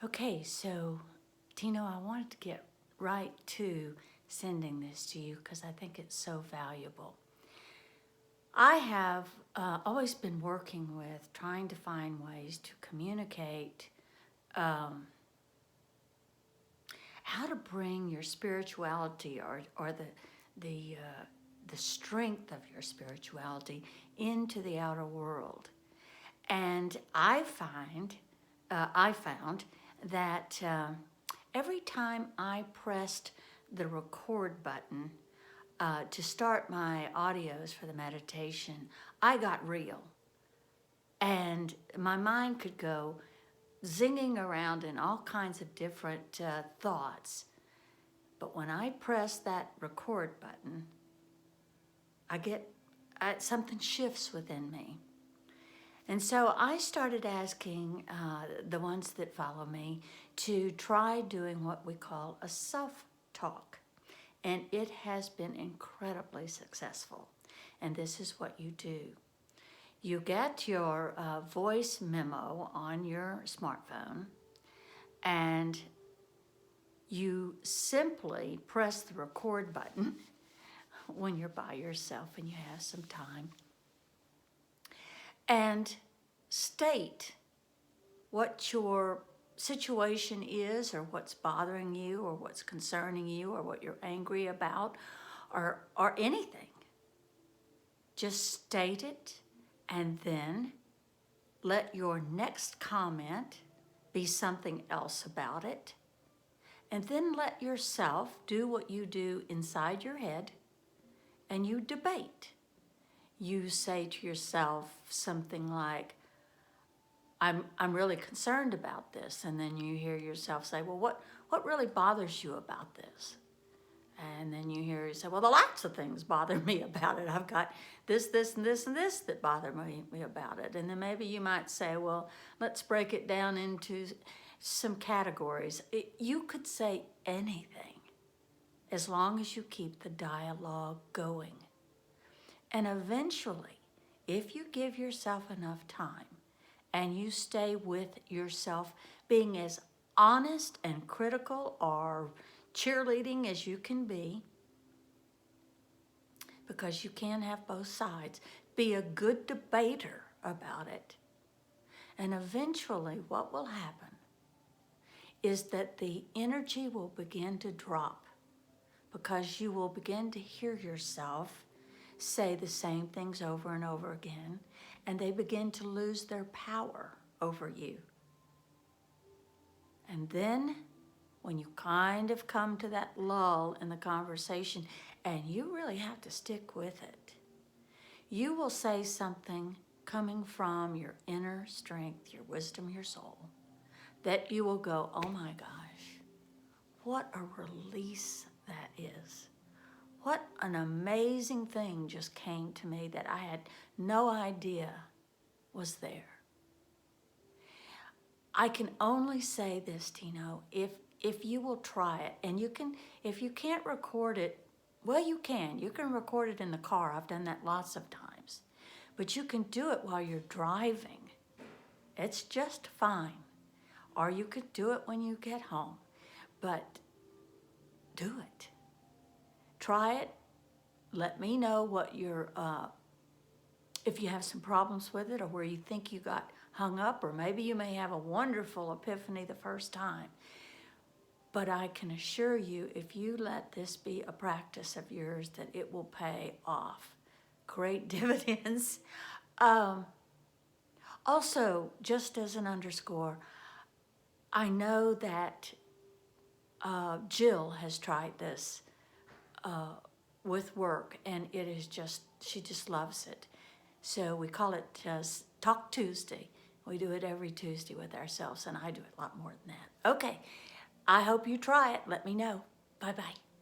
Okay, so Tino, I wanted to get right to sending this to you because I think it's so valuable. I have always been working with trying to find ways to communicate how to bring your spirituality or the strength of your spirituality into the outer world. And I found that every time I pressed the record button to start my audios for the meditation, I got real. And my mind could go zinging around in all kinds of different thoughts. But when I press that record button, something shifts within me. And so I started asking the ones that follow me to try doing what we call a self-talk. And it has been incredibly successful. And this is what you do. You get your voice memo on your smartphone and you simply press the record button when you're by yourself and you have some time and state what your situation is or what's bothering you or what's concerning you or what you're angry about or anything. Just state it and then let your next comment be something else about it. And then let yourself do what you do inside your head and you debate. You say to yourself something like, I'm really concerned about this. And then you hear yourself say, well, what really bothers you about this? And then you hear you say, well, lots of things bother me about it. I've got this, and this, and this that bother me about it. And then maybe you might say, well, let's break it down into some categories. You could say anything as long as you keep the dialogue going. And eventually, if you give yourself enough time and you stay with yourself being as honest and critical or cheerleading as you can be, because you can have both sides, be a good debater about it. And eventually what will happen is that the energy will begin to drop because you will begin to hear yourself say the same things over and over again, and they begin to lose their power over you. And then when you kind of come to that lull in the conversation and you really have to stick with it, you will say something coming from your inner strength, your wisdom, your soul, that you will go, oh my gosh, what a release that is. What an amazing thing just came to me that I had no idea was there. I can only say this, Tino, if you will try it, and you can, if you can't record it, well, you can record it in the car. I've done that lots of times, but you can do it while you're driving. It's just fine. Or you could do it when you get home, but do it. Try it. Let me know what your, if you have some problems with it or where you think you got hung up, or maybe you may have a wonderful epiphany the first time. But I can assure you, if you let this be a practice of yours, that it will pay off great dividends. Also, just as an underscore, I know that Jill has tried this with work, and it is just, she just loves it. So we call it Talk Tuesday. We do it every Tuesday with ourselves, and I do it a lot more than that. Okay, I hope you try it. Let me know. Bye-bye.